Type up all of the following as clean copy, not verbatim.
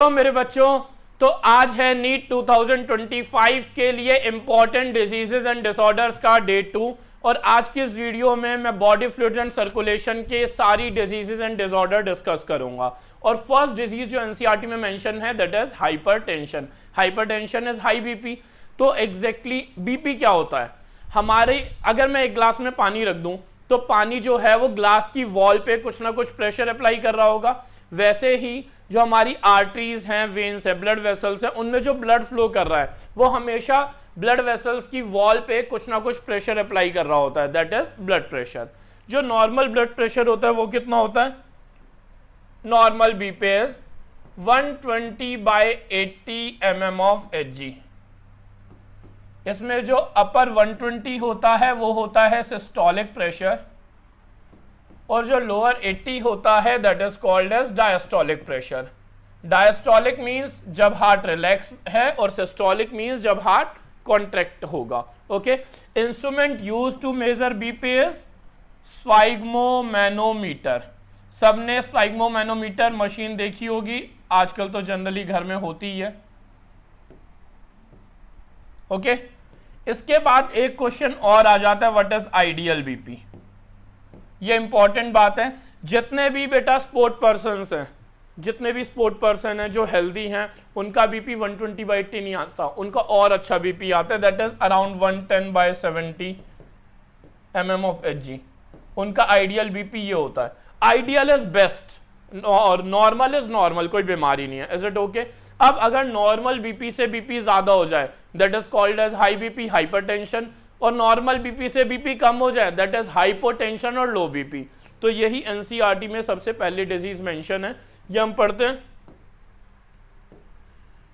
तो मेरे बच्चों, तो आज है नीट 2025 के लिए इंपॉर्टेंट डिजीजेज एंड डिसऑर्डर्स का डे 2। और आज की इस वीडियो में मैं बॉडी फ्लूइड्स एंड सर्कुलेशन के सारी डिजीजेज एंड डिसऑर्डर डिस्कस करूंगा। और फर्स्ट डिजीज जो एनसीईआरटी में मेंशन है that is hypertension. Hypertension is high BP. तो एग्जैक्टली बीपी क्या होता है? हमारे अगर मैं एक ग्लास में पानी रख दूं तो पानी जो है वो ग्लास की वॉल पे कुछ ना कुछ प्रेशर अप्लाई कर रहा होगा। वैसे ही जो हमारी आर्टरीज हैं, वेन्स है, ब्लड वेसल्स हैं, उनमें जो ब्लड फ्लो कर रहा है वो हमेशा ब्लड वेसल्स की वॉल पे कुछ ना कुछ प्रेशर अप्लाई कर रहा होता है, दैट इज ब्लड प्रेशर। जो नॉर्मल ब्लड प्रेशर होता है वो कितना होता है? Normal BP is 120/80 mm of Hg। इसमें जो अपर 120 होता है वो होता है सिस्टोलिक प्रेशर, और जो लोअर 80 होता है that is called as diastolic pressure. Diastolic means जब हार्ट रिलैक्स है और सिस्टोलिक मींस जब हार्ट कॉन्ट्रैक्ट होगा। Okay, instrument use to measure BP is sphygmomanometer. सबने स्फाइग्मोमैनोमीटर मशीन देखी होगी, आजकल तो जनरली घर में होती ही है। ओके, इसके बाद एक क्वेश्चन और आ जाता है, व्हाट इज आइडियल बीपी। ये इंपॉर्टेंट बात है। जितने भी बेटा स्पोर्ट पर्सन्स हैं, जितने भी स्पोर्ट पर्सन हैं जो हेल्दी हैं, उनका बीपी 120/80 नहीं आता, उनका और अच्छा बीपी आता है, that is around 110/70 mm of Hg। उनका आइडियल बीपी ये होता है। आइडियल इज बेस्ट और नॉर्मल इज नॉर्मल, कोई बीमारी नहीं है। Is it okay? अब अगर नॉर्मल बीपी से बीपी ज्यादा हो जाए that is called as high BP, hypertension, और नॉर्मल बीपी से बीपी कम हो जाए दैट इज हाइपोटेंशन और लो बीपी। तो यही एनसीईआरटी में सबसे पहली डिजीज मेंशन है, ये हम पढ़ते हैं।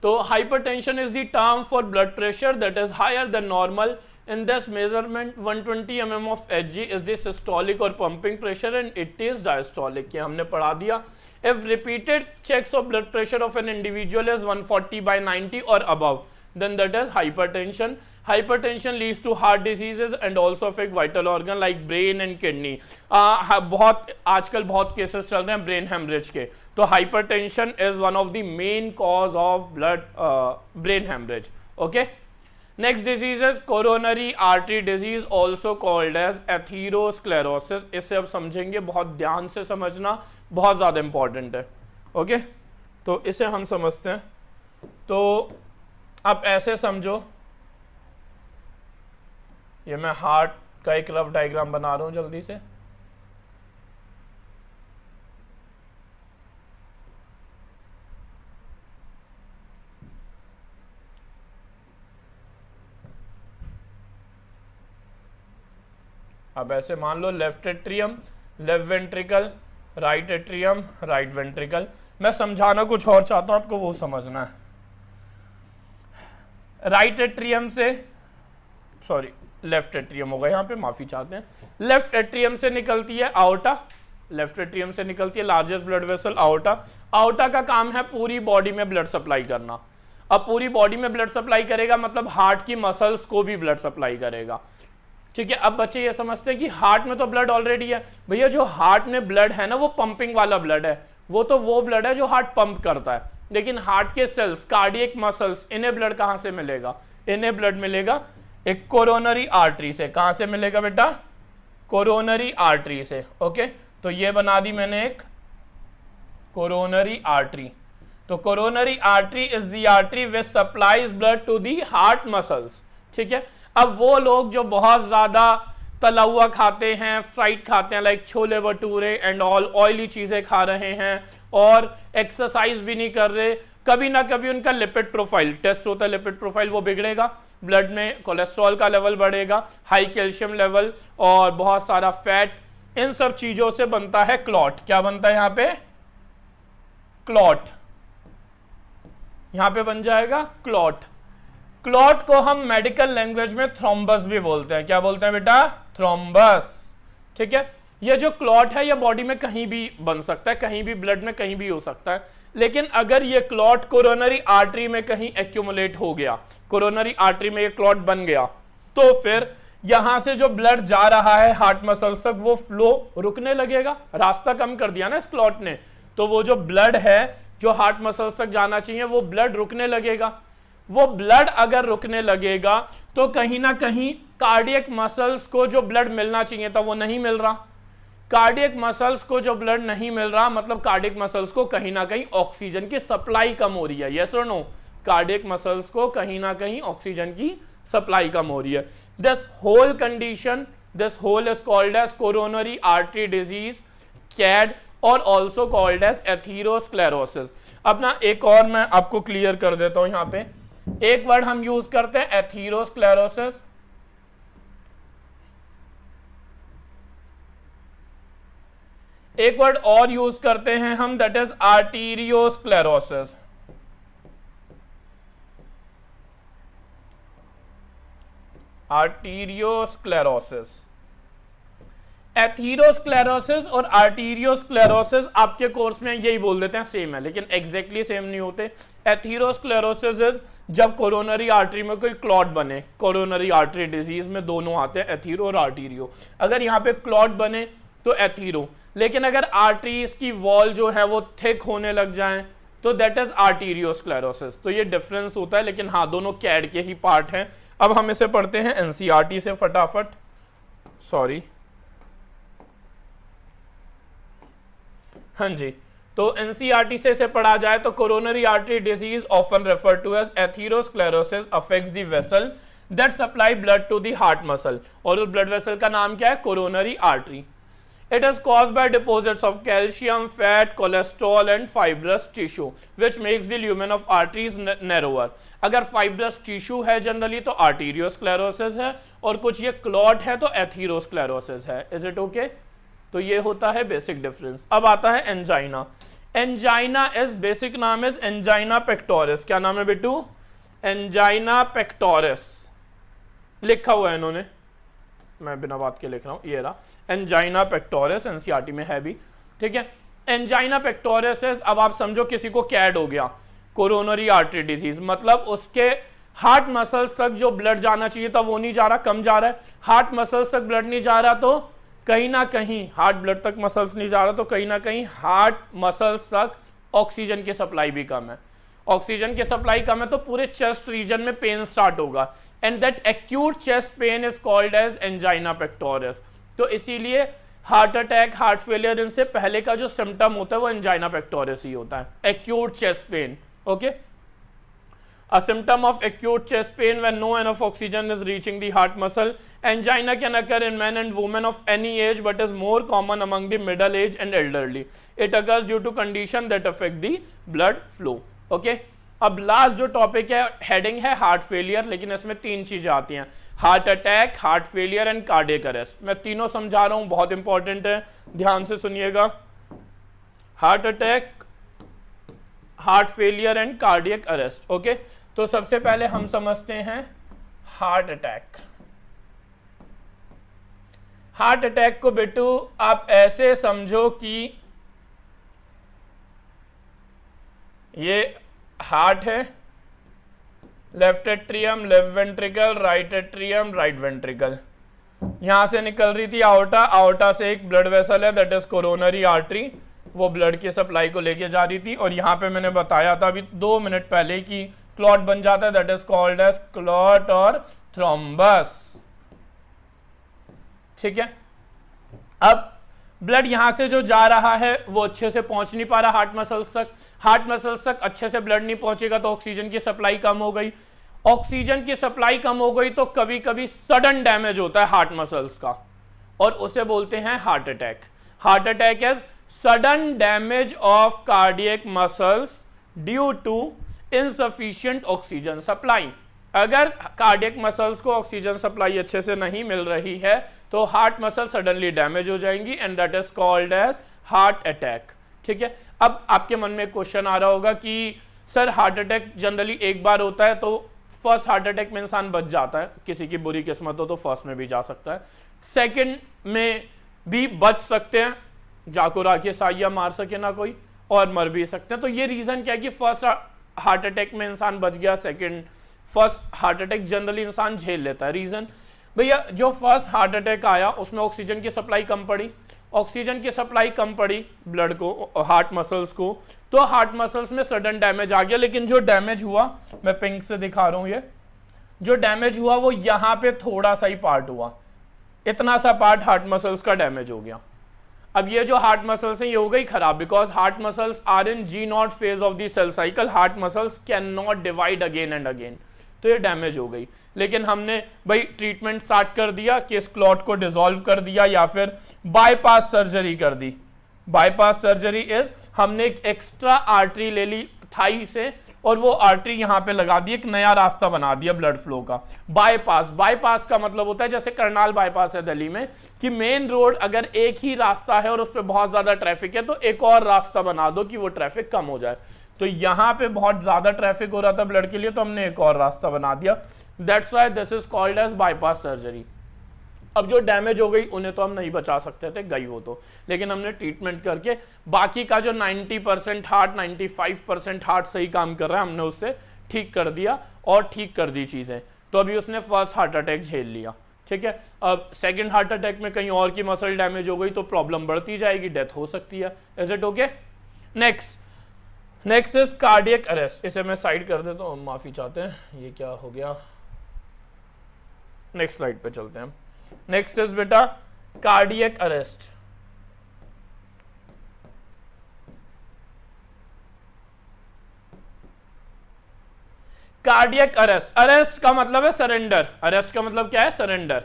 तो hypertension is the term for blood pressure that is higher than normal. In this measurement 120 mm of Hg is the systolic और pumping pressure and it is diastolic. ये हमने पढ़ा दिया। If repeated checks of blood pressure of an individual is 140/90 और above then that is hypertension. Hypertension leads to heart diseases and also affect vital organ like brain and kidney. बहुत आजकल बहुत cases चल रहे हैं ब्रेन हेमरेज के। तो hypertension is one of the main cause of blood brain haemorrhage. Okay, next disease is coronary artery disease also called as atherosclerosis. इसे अब समझेंगे, बहुत ध्यान से समझना, बहुत ज़्यादा इंपॉर्टेंट है। ओके, तो इसे हम समझते हैं। तो अब ऐसे समझो, ये मैं हार्ट का एक रफ डायग्राम बना रहा हूं जल्दी से। अब ऐसे मान लो left atrium, left ventricle, right atrium, right ventricle. मैं समझाना कुछ और चाहता हूं, आपको वो समझना है। राइट एट्रियम से, सॉरी लेफ्ट एट्रियम होगा यहाँ पे, माफी चाहते हैं। लेफ्ट एट्रियम से निकलती है आउटा, लेफ्ट एट्रियम से निकलती है largest blood vessel outta. Outta का काम है पूरी बॉडी में ब्लड सप्लाई करना। अब पूरी बॉडी में ब्लड सप्लाई करेगा मतलब हार्ट की मसल्स को भी ब्लड सप्लाई करेगा। ठीक है, अब बच्चे ये समझते हैं कि हार्ट में तो ब्लड ऑलरेडी है। भैया जो हार्ट में ब्लड है ना वो पंपिंग वाला ब्लड है, वो ब्लड है जो हार्ट पंप करता है। लेकिन हार्ट के सेल्स, कार्डियक मसल्स, इन्हें ब्लड कहां से मिलेगा? इन्हें ब्लड मिलेगा एक कोरोनरी आर्टरी से। कहां से मिलेगा बेटा? कोरोनरी आर्टरी से। ओके, तो ये बना दी मैंने एक कोरोनरी आर्टरी। तो coronary artery is the artery which supplies blood to the heart muscles. ठीक है, अब वो लोग जो बहुत ज्यादा तला हुआ खाते हैं, फ्राइड खाते हैं, like chole bhature and all, oily चीजें खा रहे हैं और एक्सरसाइज भी नहीं कर रहे, कभी ना कभी उनका लिपिड प्रोफाइल, टेस्ट होता है लिपिड प्रोफाइल, वो बिगड़ेगा। ब्लड में कोलेस्ट्रॉल का लेवल बढ़ेगा, हाई कैल्शियम लेवल और बहुत सारा फैट, इन सब चीजों से बनता है क्लॉट। क्या बनता है यहाँ पे? क्लॉट। यहाँ पे बन जाएगा क्लॉट। क्लॉट को हम मेडिकल लैंग्वेज में थ्रोम्बस भी बोलते हैं। क्या बोलते हैं बेटा? थ्रोम्बस। ठीक है, ये जो क्लॉट है ये बॉडी में कहीं भी बन सकता है, कहीं भी ब्लड में कहीं भी हो सकता है। लेकिन अगर ये क्लॉट कोरोनरी आर्टरी में कहीं एक्यूमुलेट हो गया, कोरोनरी आर्टरी में ये क्लॉट बन गया, तो फिर यहां से जो ब्लड जा रहा है हार्ट मसल्स तक वो फ्लो रुकने लगेगा। रास्ता कम कर दिया ना इस क्लॉट ने, तो वो जो ब्लड है जो हार्ट मसल्स तक जाना चाहिए वो ब्लड रुकने लगेगा। वो ब्लड अगर रुकने लगेगा तो कहीं ना कहीं कार्डियक मसल्स को जो ब्लड मिलना चाहिए था वो नहीं मिल रहा। कार्डियक मसल्स को जो ब्लड नहीं मिल रहा मतलब कार्डियक मसल्स को कहीं ना कहीं ऑक्सीजन की सप्लाई कम हो रही है। यस और नो? कार्डियक मसल्स को कहीं ना कहीं ऑक्सीजन की सप्लाई कम हो रही है। This whole condition, this whole is called as coronary artery disease, CAD, और ऑल्सो कॉल्ड एज एथीरोस्क्लेरोसिस। अपना एक और मैं आपको क्लियर कर देता हूं, यहां पे एक वर्ड हम यूज करते हैं एथीरोस्क्लेरोसिस, एक वर्ड और यूज करते हैं हम, that is arteriosclerosis. Arteriosclerosis, atherosclerosis और आर्टीरियोस्क्लेरोसिस आपके कोर्स में यही बोल देते हैं, सेम है, लेकिन एग्जैक्टली सेम नहीं होते। एथीरोस्क्लेरोसिस इज जब कोरोनरी आर्टरी में कोई क्लॉट बने, कोरोनरी आर्टरी डिजीज में दोनों आते हैं, एथीरो और आर्टीरियो। अगर यहाँ पे क्लॉट बने तो एथीरो, लेकिन अगर आर्टरीज की वॉल जो है वो थिक होने लग जाए तो दैट इज आर्टीरियोस्क्लेरोसिस। तो ये डिफरेंस होता है, लेकिन हाँ दोनों कैड के ही पार्ट हैं। अब हम इसे पढ़ते हैं एनसीईआरटी से फटाफट, सॉरी, हाँ जी। तो एनसीईआरटी से इसे पढ़ा जाए तो coronary artery disease often refer to as atherosclerosis affects the vessel that supply blood to the heart muscle, और उस ब्लड वेसल का नाम क्या है? Coronary artery. It is caused by deposits of calcium, fat, cholesterol and fibrous tissue, which makes the lumen of arteries narrower. अगर fibrous tissue है generally तो arteriosclerosis है, और कुछ ये clot है तो atherosclerosis है। Is it okay? तो ये होता है बेसिक डिफरेंस। अब आता है एंजाइना। एंजाइना इज बेसिक नाम इज एंजाइना पेक्टोरिस। क्या नाम है बेटू? एंजाइना पेक्टोरिस लिखा हुआ है इन्होंने, मैं बिना बात के लिख रहा हूं, ये रहा एंजाइना पेक्टोरिस, एनसीईआरटी में है भी, ठीक है। एंजाइना पेक्टोरिस, अब आप समझो किसी को कैड हो गया, कोरोनरी आर्टरी डिजीज, मतलब उसके हार्ट मसल्स तक जो ब्लड जाना चाहिए था वो नहीं जा रहा, कम जा रहा है। हार्ट मसल्स तक ब्लड नहीं जा रहा तो कहीं ना कहीं हार्ट ब्लड तक मसल्स नहीं जा रहा तो कहीं ना कहीं हार्ट मसल्स तक ऑक्सीजन की सप्लाई भी कम है। ऑक्सीजन की सप्लाई कम है तो पूरे चेस्ट रीजन में पेन स्टार्ट होगा, and that acute chest pain is called as angina pectoris. तो इसीलिए हार्ट अटैक, हार्ट फेलियर, इनसे पहले का जो सिम्टम होता है वो एंजाइना पेक्टोरिस ही होता है, acute chest pen. Okay, a symptom of acute chest pain when no enough oxygen is reaching the heart muscle. Angina can occur in men and women of any age but is more common among the middle age and elderly. It occurs due to condition that affect the blood flow. Okay, अब last जो topic है, heading है heart failure, लेकिन इसमें तीन चीजें आती हैं, heart attack, heart failure and cardiac arrest. मैं तीनों समझा रहा हूं, बहुत इंपॉर्टेंट है, ध्यान से सुनिएगा। Heart attack, heart failure and cardiac arrest. Okay, तो सबसे पहले हम समझते हैं हार्ट अटैक। हार्ट अटैक को बेटू आप ऐसे समझो कि ये हार्ट है, left atrium, left ventricle, right atrium, right ventricle, यहां से निकल रही थी आउटा, आउटा से एक ब्लड वेसल है दैट इज कोरोनरी आर्टरी, वो ब्लड की सप्लाई को लेके जा रही थी, और यहां पे मैंने बताया था अभी 2 मिनट पहले कि क्लॉट बन जाता है, that is called as clot और थ्रोम्बस। ठीक है, अब ब्लड यहां से जो जा रहा है वो अच्छे से पहुंच नहीं पा रहा हार्ट मसल्स तक, हार्ट मसल्स तक अच्छे से ब्लड नहीं पहुंचेगा तो ऑक्सीजन की सप्लाई कम हो गई, ऑक्सीजन की सप्लाई कम हो गई तो कभी कभी सडन डैमेज होता है हार्ट मसल्स का, और उसे बोलते हैं heart attack. Heart attack is sudden damage of cardiac muscles due to insufficient oxygen supply. अगर कार्डियक मसल्स को ऑक्सीजन सप्लाई अच्छे से नहीं मिल रही है तो हार्ट मसल सडनली डैमेज हो जाएंगी, and that is called as heart attack. ठीक है, अब आपके मन में क्वेश्चन आ रहा होगा कि सर हार्ट अटैक जनरली एक बार होता है तो फर्स्ट हार्ट अटैक में इंसान बच जाता है, किसी की बुरी किस्मत हो तो फर्स्ट में भी जा सकता है, सेकंड में भी बच सकते हैं, जाको राखिए साइया मार सके ना कोई, और मर भी सकते हैं। तो ये रीजन क्या है कि फर्स्ट हार्ट अटैक में इंसान बच गया, second first heart attack generally इंसान झेल लेता है। रीजन भैया जो फर्स्ट हार्ट अटैक आया उसमें ऑक्सीजन की सप्लाई कम पड़ी, ऑक्सीजन की सप्लाई कम पड़ी ब्लड को, हार्ट मसल्स को, तो हार्ट मसल्स में सडन डैमेज आ गया। लेकिन जो डैमेज हुआ, मैं पिंक से दिखा रहा हूं, ये जो डैमेज हुआ वो यहां पे थोड़ा सा ही पार्ट हुआ, इतना सा पार्ट हार्ट मसल्स का डैमेज हो गया। अब ये जो हार्ट मसल्स हैं ये हो गई खराब, because heart muscles are in G0 phase of the cell cycle, heart muscles can not divide again and again, तो ये डैमेज हो गई। लेकिन हमने भाई ट्रीटमेंट स्टार्ट कर दिया कि इस क्लॉट को डिसॉल्व कर दिया या फिर बाईपास सर्जरी कर दी। बाईपास सर्जरी इज, हमने एक एक्स्ट्रा आर्टरी ले ली थाई से और वो आर्टरी यहाँ पे लगा दी, एक नया रास्ता बना दिया ब्लड फ्लो का। बाईपास, बाईपास का मतलब होता है जैसे करनाल बाईपास है दिल्ली में, कि मेन रोड अगर एक ही रास्ता है और उस पर बहुत ज्यादा ट्रैफिक है तो एक और रास्ता बना दो कि वो ट्रैफिक कम हो जाए। तो यहाँ पे बहुत ज्यादा ट्रैफिक हो रहा था ब्लड के लिए, तो हमने एक और रास्ता बना दिया। That's why this is called as bypass surgery. अब जो डैमेज हो गई उन्हें तो हम नहीं बचा सकते थे, गई वो तो, लेकिन हमने ट्रीटमेंट करके बाकी का जो 90% हार्ट, 95% हार्ट सही काम कर रहा है, हमने उससे ठीक कर दिया और ठीक कर दी चीज़ें। तो अभी उसने फर्स्ट हार्ट अटैक झेल लिया, ठीक है। अब सेकंड हार्ट अटैक में कहीं और की मसल डैमेज हो गई तो प्रॉब्लम बढ़ती जाएगी, डेथ हो सकती है। Is it okay? Next is cardiac arrest. इसे मैं साइड कर देता हूँ, माफी चाहते हैं, ये क्या हो गया। नेक्स्ट स्लाइड पे चलते हैं। नेक्स्ट इज बेटा cardiac arrest. Cardiac arrest, arrest का मतलब है सरेंडर। अरेस्ट का मतलब क्या है? सरेंडर,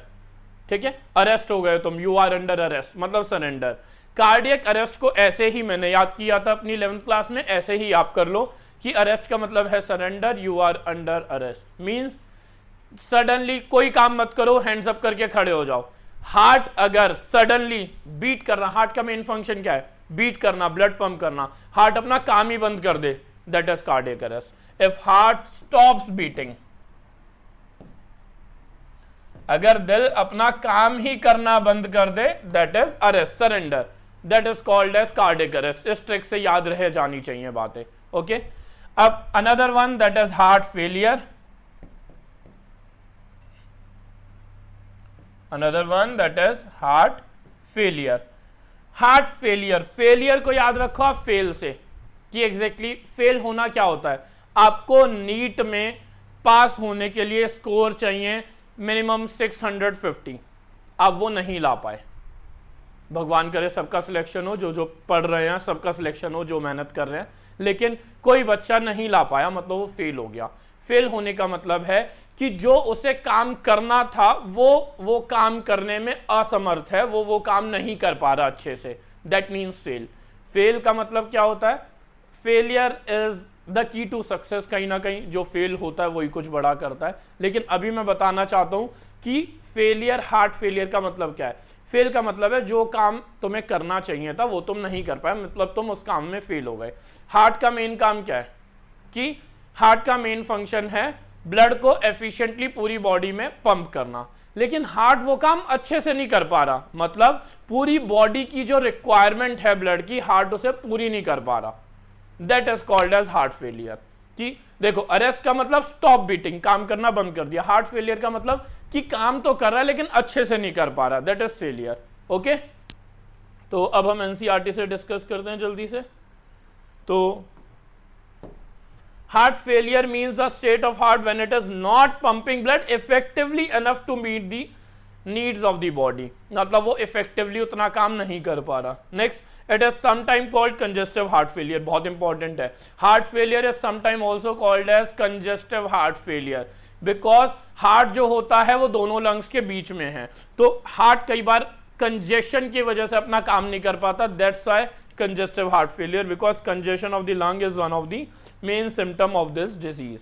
ठीक है। अरेस्ट हो गए तुम, यू आर अंडर अरेस्ट, मतलब सरेंडर। कार्डियक अरेस्ट को ऐसे ही मैंने याद किया था अपनी 11th क्लास में, ऐसे ही आप कर लो कि अरेस्ट का मतलब है surrender, you are under arrest. Means suddenly कोई काम मत करो, हैंड्स अप करके खड़े हो जाओ। हार्ट अगर सडनली बीट करना, हार्ट का मेन फंक्शन क्या है? बीट करना, ब्लड पंप करना। हार्ट अपना काम ही बंद कर दे, that is cardiac arrest. If heart stops beating, अगर दिल अपना काम ही करना बंद कर दे, that is arrest, surrender, that is called as cardiac arrest. इस ट्रिक से याद रह जानी चाहिए बातें, ओके। अब another one that is heart failure. Another one that is heart failure. Heart failure, failure को याद रखो आप फेल से, कि एग्जैक्टली फेल होना क्या होता है। आपको नीट में पास होने के लिए स्कोर चाहिए मिनिमम 650, आप वो नहीं ला पाए। भगवान करे सबका सिलेक्शन हो, जो जो पढ़ रहे हैं सबका सिलेक्शन हो, जो मेहनत कर रहे हैं, लेकिन कोई बच्चा नहीं ला पाया, मतलब वो फेल हो गया। फेल होने का मतलब है कि जो उसे काम करना था वो काम करने में असमर्थ है, वो काम नहीं कर पा रहा अच्छे से, दैट मीन्स फेल। फेल का मतलब क्या होता है? Failure is the key to success. कहीं ना कहीं जो फेल होता है वही कुछ बड़ा करता है। लेकिन अभी मैं बताना चाहता हूं कि फेलियर, हार्ट फेलियर का मतलब क्या है। फेल का मतलब है जो काम तुम्हें करना चाहिए था वो तुम नहीं कर पाए, मतलब तुम उस काम में फेल हो गए। हार्ट का मेन काम क्या है? कि हार्ट का मेन फंक्शन है ब्लड को एफिशिएंटली पूरी बॉडी में पंप करना, लेकिन हार्ट वो काम अच्छे से नहीं कर पा रहा, मतलब पूरी बॉडी की जो रिक्वायरमेंट है ब्लड की, हार्ट उसे पूरी नहीं कर पा रहा, that is called as heart failure. कि देखो, अरेस्ट का मतलब स्टॉप बीटिंग, काम करना बंद कर दिया। हार्ट फेलियर का मतलब कि काम तो कर रहा है लेकिन अच्छे से नहीं कर पा रहा, दैट इज फेलियर, ओके। तो अब हम एनसीईआरटी से डिस्कस करते हैं जल्दी से। तो heart failure means the state of heart when it is not pumping blood effectively enough to meet the needs of the body, मतलब वो effectively उतना काम नहीं कर पा रहा। Next, it is sometime called congestive heart failure, बहुत important है। Heart failure is sometime also called as congestive heart failure because heart जो होता है वो दोनों lungs के बीच में है, तो heart कई बार congestion की वजह से अपना काम नहीं कर पाता, that's why congestive heart failure, because congestion of the lung is one of the main symptom of this disease.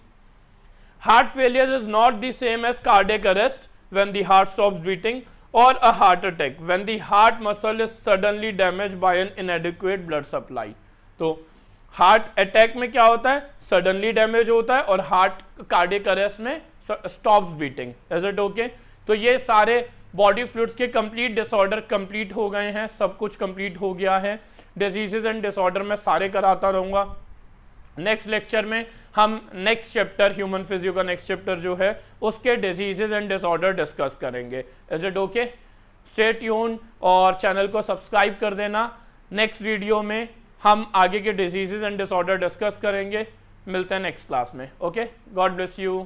Heart failure is not the same as cardiac arrest when the heart stops beating, or a heart attack when the heart muscle is suddenly damaged by an inadequate blood supply. तो heart attack में क्या होता है? Suddenly damage होता है, और heart cardiac arrest में stops beating. Is it okay? तो ये सारे बॉडी फ्लूइड्स के कंप्लीट डिसऑर्डर कंप्लीट हो गए हैं, सब कुछ कंप्लीट हो गया है। डिजीजेज एंड डिसऑर्डर में सारे कराता रहूँगा। नेक्स्ट लेक्चर में हम नेक्स्ट चैप्टर, ह्यूमन फिजियो का नेक्स्ट चैप्टर जो है उसके डिजीजेज एंड डिसऑर्डर डिस्कस करेंगे। Is it okay? Stay tune और चैनल को सब्सक्राइब कर देना। नेक्स्ट वीडियो में हम आगे के डिजीजेज एंड डिसऑर्डर डिस्कस करेंगे। मिलते हैं नेक्स्ट क्लास में। Okay, God bless you.